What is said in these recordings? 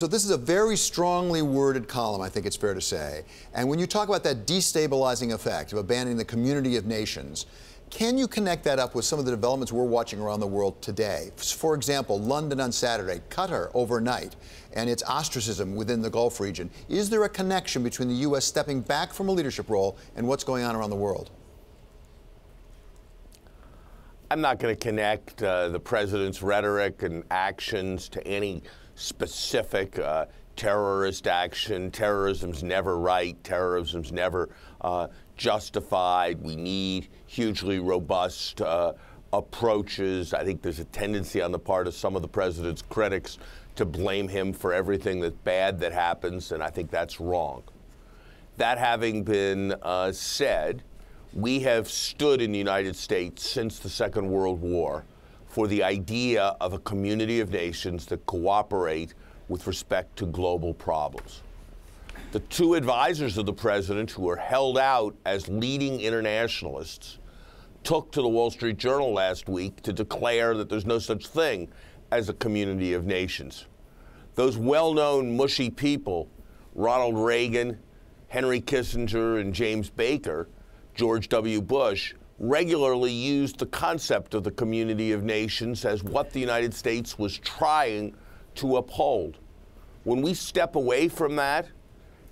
So this is a very strongly worded column, I think it's fair to say. And when you talk about that destabilizing effect of abandoning the community of nations, can you connect that up with some of the developments we're watching around the world today? For example, London on Saturday, Qatar overnight, and its ostracism within the Gulf region. Is there a connection between the U.S. stepping back from a leadership role and what's going on around the world? I'm not going to connect the president's rhetoric and actions to any specific terrorist action. Terrorism's never right. Terrorism's never justified. We need hugely robust approaches. I think there's a tendency on the part of some of the president's critics to blame him for everything that's bad that happens, and I think that's wrong. That having been said, we have stood in the United States since the Second World War for the idea of a community of nations that cooperate with respect to global problems. The two advisors of the president who were held out as leading internationalists took to the Wall Street Journal last week to declare that there's no such thing as a community of nations. Those well-known mushy people, Ronald Reagan, Henry Kissinger, and James Baker, George W. Bush, regularly used the concept of the community of nations as what the United States was trying to uphold. When we step away from that,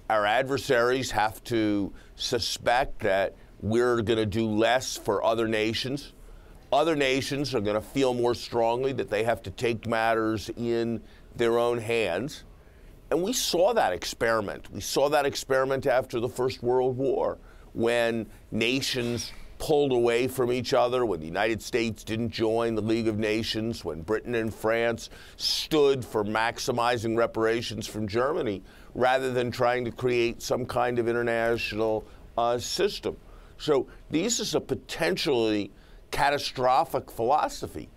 our adversaries have to suspect that we're going to do less for other nations. Other nations are going to feel more strongly that they have to take matters in their own hands. And we saw that experiment. We saw that experiment after the First World War, when nations pulled away from each other, when the United States didn't join the League of Nations, when Britain and France stood for maximizing reparations from Germany rather than trying to create some kind of international system. So this is a potentially catastrophic philosophy,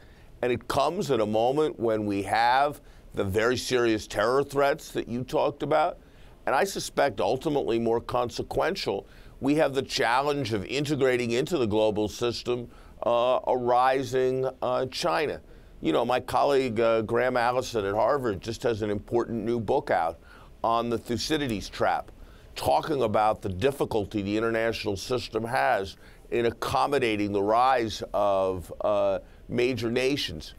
and it comes at a moment when we have the very serious terror threats that you talked about, and I suspect ultimately more consequential, we have the challenge of integrating into the global system a rising China. You know, my colleague Graham Allison at Harvard just has an important new book out on the Thucydides trap, talking about the difficulty the international system has in accommodating the rise of major nations.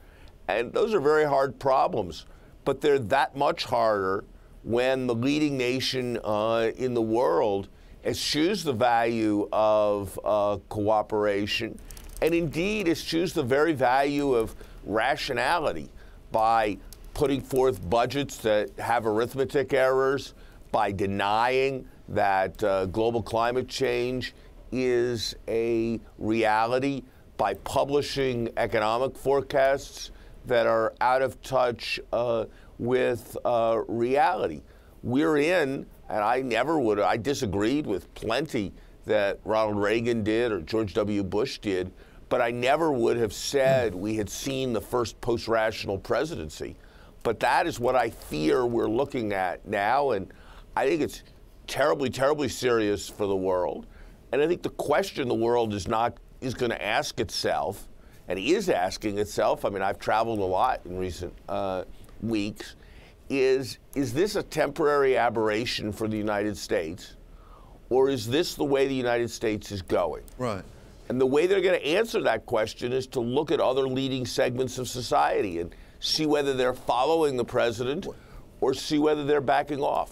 And those are very hard problems, but they're that much harder when the leading nation in the world eschews the value of cooperation, and indeed eschews the very value of rationality by putting forth budgets that have arithmetic errors, by denying that global climate change is a reality, by publishing economic forecasts that are out of touch with reality. We're in, and I disagreed with plenty that Ronald Reagan did or George W. Bush did, but I never would have said we had seen the first post-rational presidency. But that is what I fear we're looking at now, and I think it's terribly, terribly serious for the world. And I think the question the world is going to ask itself, and is asking itself, I mean, I've traveled a lot in recent weeks, is this a temporary aberration for the United States, or is this the way the United States is going? Right. And the way they're going to answer that question is to look at other leading segments of society and see whether they're following the president or see whether they're backing off.